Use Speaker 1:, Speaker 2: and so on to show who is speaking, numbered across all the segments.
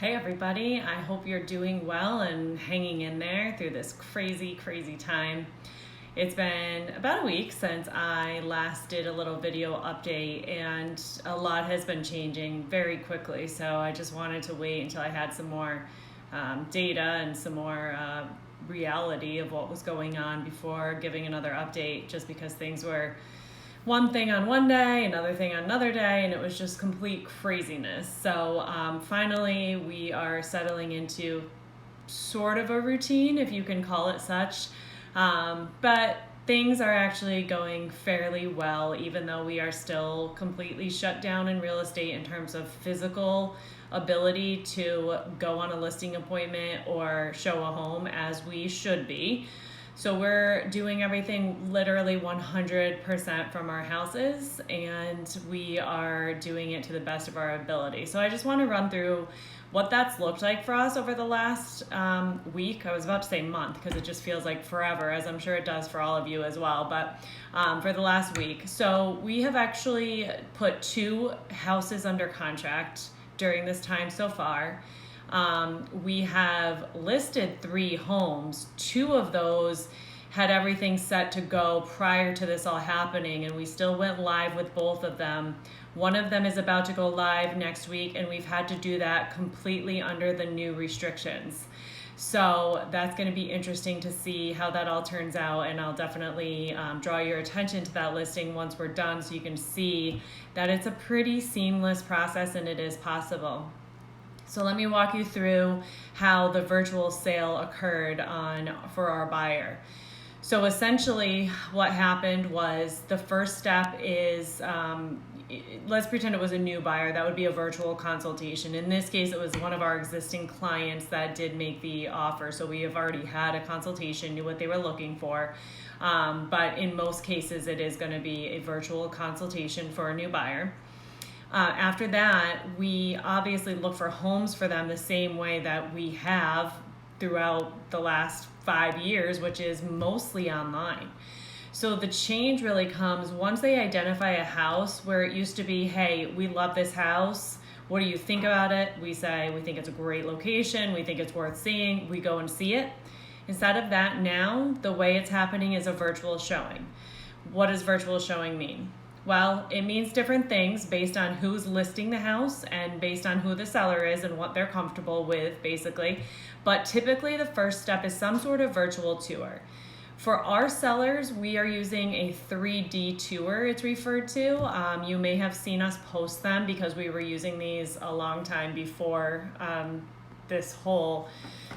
Speaker 1: Hey everybody, I hope you're doing well and hanging in there through this crazy time. It's been about a week since I last did a little video update and a lot has been changing very quickly. So I just wanted to wait until I had some more data and some more reality of what was going on before giving another update, just because things were one thing on one day, another thing on another day, and it was just complete craziness. So finally, we are settling into sort of a routine, if you can call it such. But things are actually going fairly well, even though we are still completely shut down in real estate in terms of physical ability to go on a listing appointment or show a home as we should be. So we're doing everything literally 100% from our houses, and we are doing it to the best of our ability. So I just want to run through what that's looked like for us over the last week. I was about to say month because it just feels like forever, as I'm sure it does for all of you as well, but for the last week. So we have actually put 2 houses under contract during this time so far. We have listed 3 homes. 2 of those had everything set to go prior to this all happening, and we still went live with both of them. One of them is about to go live next week, and we've had to do that completely under the new restrictions. So that's going to be interesting to see how that all turns out, and I'll definitely draw your attention to that listing once we're done so you can see that it's a pretty seamless process and it is possible. So let me walk you through how the virtual sale occurred for our buyer. So essentially what happened was the first step is, let's pretend it was a new buyer. That would be a virtual consultation. In this case, it was one of our existing clients that did make the offer. So we have already had a consultation, knew what they were looking for. But in most cases, it is going to be a virtual consultation for a new buyer. After that, we obviously look for homes for them the same way that we have throughout the last 5 years, which is mostly online. So the change really comes once they identify a house where it used to be, hey, we love this house. What do you think about it? We say, we think it's a great location. We think it's worth seeing. We go and see it. Instead of that, now the way it's happening is a virtual showing. What does virtual showing mean? Well, it means different things based on who's listing the house and based on who the seller is and what they're comfortable with, basically. But typically the first step is some sort of virtual tour. For our sellers, we are using a 3D tour, it's referred to. You may have seen us post them because we were using these a long time before this whole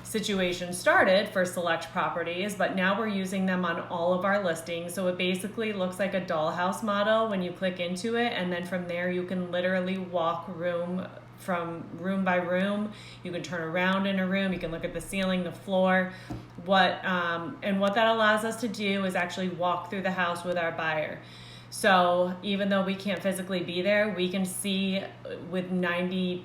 Speaker 1: situation started for select properties, but now we're using them on all of our listings. So it basically looks like a dollhouse model when you click into it, and then from there you can literally walk room by room. You can turn around in a room, you can look at the ceiling, the floor. What that allows us to do is actually walk through the house with our buyer. So even though we can't physically be there, we can see with 98%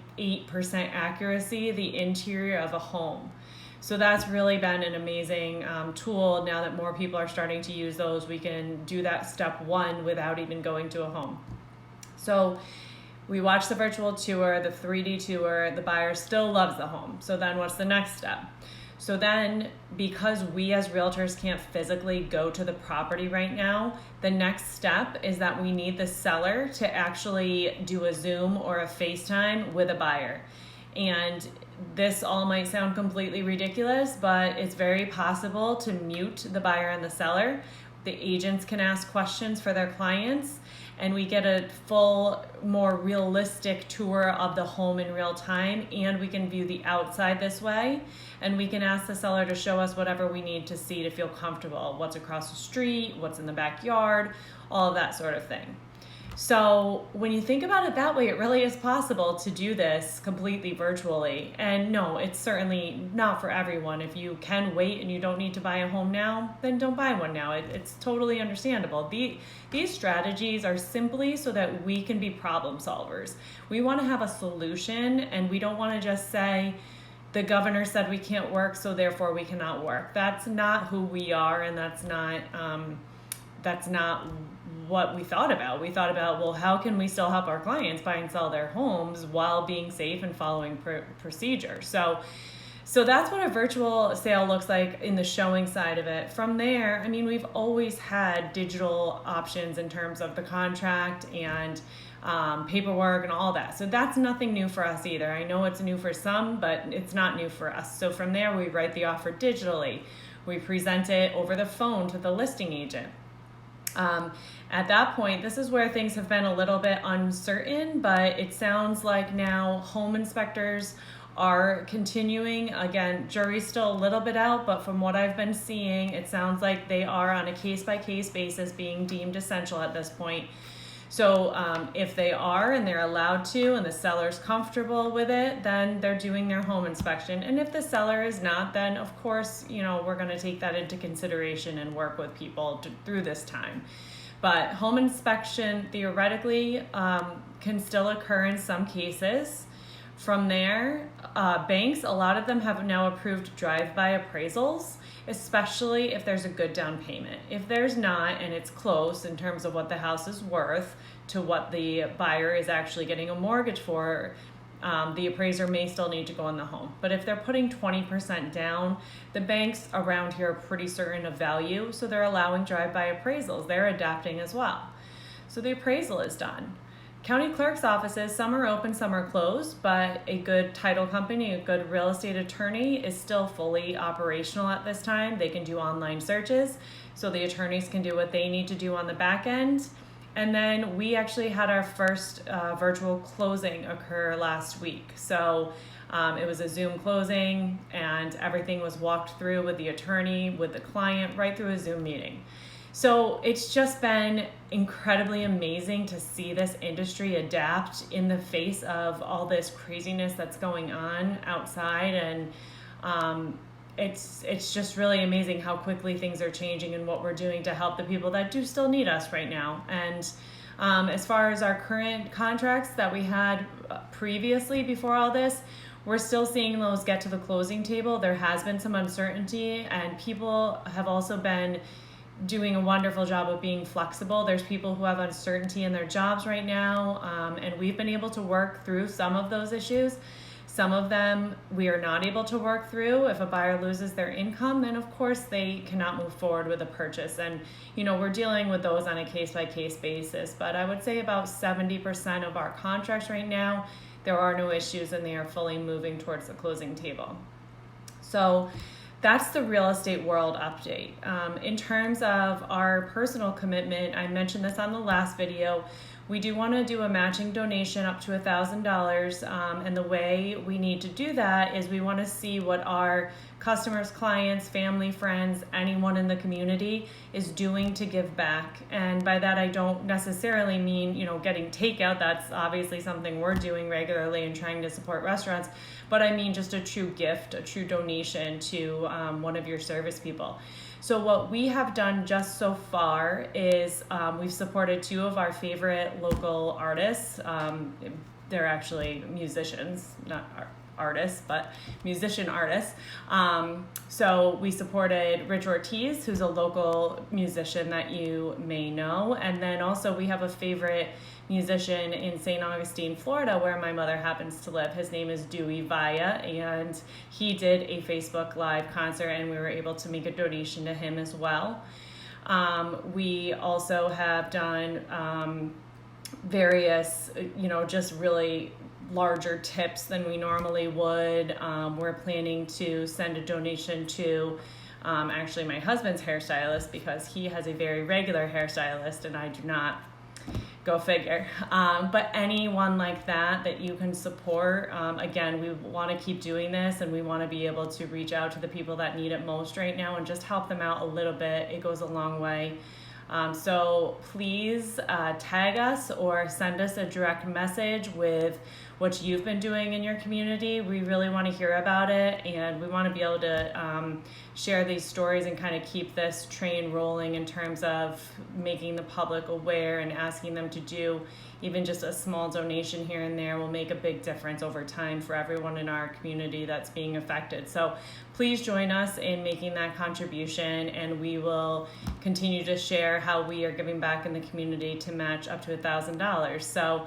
Speaker 1: accuracy the interior of a home. So that's really been an amazing tool. Now that more people are starting to use those, we can do that step 1 without even going to a home. So we watch the virtual tour, the 3D tour, the buyer still loves the home. So then what's the next step? So then, because we as realtors can't physically go to the property right now, the next step is that we need the seller to actually do a Zoom or a FaceTime with a buyer. And this all might sound completely ridiculous, but it's very possible to mute the buyer and the seller. The agents can ask questions for their clients, and we get a full, more realistic tour of the home in real time, and we can view the outside this way, and we can ask the seller to show us whatever we need to see to feel comfortable, what's across the street, what's in the backyard, all of that sort of thing. So when you think about it that way, it really is possible to do this completely virtually. And no, it's certainly not for everyone. If you can wait and you don't need to buy a home now, then don't buy one now. It's totally understandable. These strategies are simply so that we can be problem solvers. We want to have a solution, and we don't want to just say, the governor said we can't work, so therefore we cannot work. That's not who we are, and that's not what we thought about. We thought about, well, how can we still help our clients buy and sell their homes while being safe and following procedure? So that's what a virtual sale looks like in the showing side of it. From there, I mean, we've always had digital options in terms of the contract and paperwork and all that. So that's nothing new for us either. I know it's new for some, but it's not new for us. So from there, we write the offer digitally. We present it over the phone to the listing agent. At that point, this is where things have been a little bit uncertain, but it sounds like now home inspectors are continuing. Again, jury's still a little bit out, but from what I've been seeing, it sounds like they are on a case-by-case basis being deemed essential at this point. So if they are and they're allowed to and the seller's comfortable with it, then they're doing their home inspection. And if the seller is not, then of course, we're going to take that into consideration and work with people through this time. But home inspection theoretically can still occur in some cases. From there, banks, a lot of them have now approved drive-by appraisals, especially if there's a good down payment. If there's not, and it's close in terms of what the house is worth to what the buyer is actually getting a mortgage for, the appraiser may still need to go in the home. But if they're putting 20% down, the banks around here are pretty certain of value, so they're allowing drive-by appraisals. They're adapting as well. So the appraisal is done. County clerk's offices, some are open, some are closed, but a good title company, a good real estate attorney is still fully operational at this time. They can do online searches, so the attorneys can do what they need to do on the back end. And then we actually had our first virtual closing occur last week. So it was a Zoom closing and everything was walked through with the attorney, with the client, right through a Zoom meeting. So it's just been incredibly amazing to see this industry adapt in the face of all this craziness that's going on outside. And it's just really amazing how quickly things are changing and what we're doing to help the people that do still need us right now. And as far as our current contracts that we had previously before all this, we're still seeing those get to the closing table. There has been some uncertainty, and people have also been doing a wonderful job of being flexible. There's people who have uncertainty in their jobs right now, and we've been able to work through some of those issues. Some of them we are not able to work through. If a buyer loses their income, then of course they cannot move forward with a purchase. And we're dealing with those on a case-by-case basis. But I would say about 70% of our contracts right now, there are no issues and they are fully moving towards the closing table. So that's the real estate world update. In terms of our personal commitment, I mentioned this on the last video, we do want to do a matching donation up to $1,000, and the way we need to do that is we want to see what our customers, clients, family, friends, anyone in the community is doing to give back. And by that I don't necessarily mean getting takeout. That's obviously something we're doing regularly and trying to support restaurants, but I mean just a true gift, a true donation to one of your service people. So what we have done just so far is we've supported two of our favorite local artists. They're actually musicians, not artists, but musician artists. So we supported Rich Ortiz, who's a local musician that you may know. And then also we have a favorite musician in St. Augustine, Florida, where my mother happens to live. His name is Dewey Vaya, and he did a Facebook Live concert, and we were able to make a donation to him as well. We also have done various, just really larger tips than we normally would. We're planning to send a donation to actually my husband's hairstylist, because he has a very regular hairstylist and I do not. Go figure. But anyone like that you can support, again, we want to keep doing this, and we want to be able to reach out to the people that need it most right now and just help them out a little bit. It goes a long way. So please tag us or send us a direct message with what you've been doing in your community. We really want to hear about it, and we want to be able to share these stories and kind of keep this train rolling in terms of making the public aware and asking them to do even just a small donation here and there will make a big difference over time for everyone in our community that's being affected. So please join us in making that contribution, and we will continue to share how we are giving back in the community to match up to $1,000. So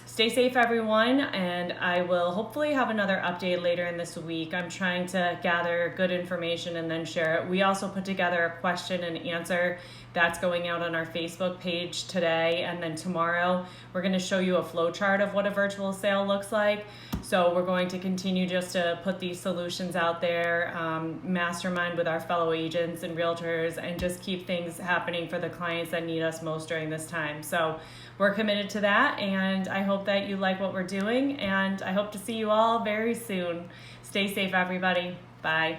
Speaker 1: stay safe, everyone, and I will hopefully have another update later in this week. I'm trying to gather good information and then share it. We also put together a question and answer that's going out on our Facebook page today, and then tomorrow we're going to show you a flow chart of what a virtual sale looks like. So we're going to continue just to put these solutions out there, mastermind with our fellow agents and realtors, and just keep things happening for the clients that need us most during this time. So we're committed to that, and I hope that you like what we're doing, and I hope to see you all very soon. Stay safe, everybody. Bye.